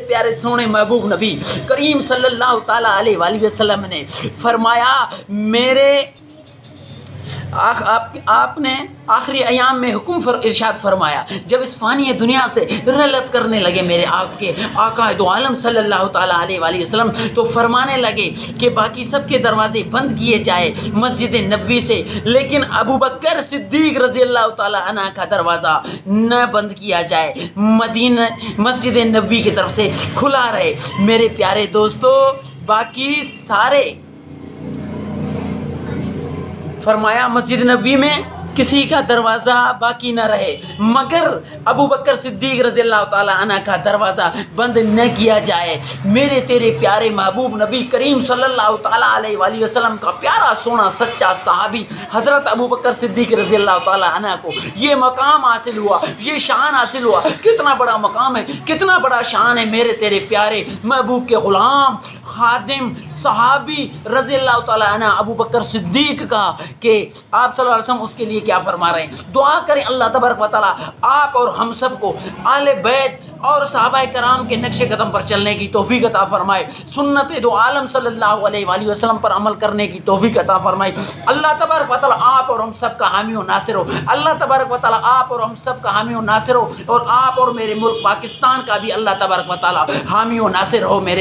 پیارے سونے محبوب نبی کریم صلی اللہ تعالیٰ علیہ وآلہ وسلم نے فرمایا، میرے آپ نے آخری ایام میں حکم ارشاد فرمایا، جب اس فانی دنیا سے رحلت کرنے لگے میرے آپ کے آقا دو عالم صلی اللہ تعالیٰ علیہ وآلہ وسلم، تو فرمانے لگے کہ باقی سب کے دروازے بند کیے جائے مسجد نبوی سے، لیکن ابو بکر صدیق رضی اللہ تعالیٰ عنہ کا دروازہ نہ بند کیا جائے، مدینہ مسجد نبوی کی طرف سے کھلا رہے۔ میرے پیارے دوستو، باقی سارے فرمایا مسجد نبوی میں کسی کا دروازہ باقی نہ رہے مگر ابو بکر صدیق رضی اللہ تعالیٰ عنہ کا دروازہ بند نہ کیا جائے۔ میرے تیرے پیارے محبوب نبی کریم صلی اللہ تعالیٰ علیہ وآلہ وسلم کا پیارا سونا سچا صحابی حضرت ابو بکر صدیق رضی اللہ تعالیٰ عنہ کو یہ مقام حاصل ہوا، یہ شان حاصل ہوا۔ کتنا بڑا مقام ہے، کتنا بڑا شان ہے میرے تیرے پیارے محبوب کے غلام خادم صحابی رضی اللہ تعالیٰ عنہ ابو بکر صدیق کا، کہ آپ صلی اللہ علیہ وسلم اس کے لیے کیا فرما رہے ہیں۔ دعا کریں اللہ تبارک و تعالیٰ آپ اور ہم سب کو اہل بیت اور صحابہ کرام کے نقش قدم پر چلنے کی توفیق عطا فرمائے، سنت دو عالم صلی اللہ علیہ وآلہ وسلم پر عمل کرنے کی توفیق عطا فرمائے۔ اللہ تبارک و تعالیٰ آپ اور ہم سب کا حامی و ناصر ہو۔ اللہ تبارک و تعالیٰ آپ اور ہم سب کا حامی و ناصر ہو، اور آپ اور میرے ملک پاکستان کا بھی اللہ تبارک و تعالیٰ حامی و ناصر ہو۔ میرے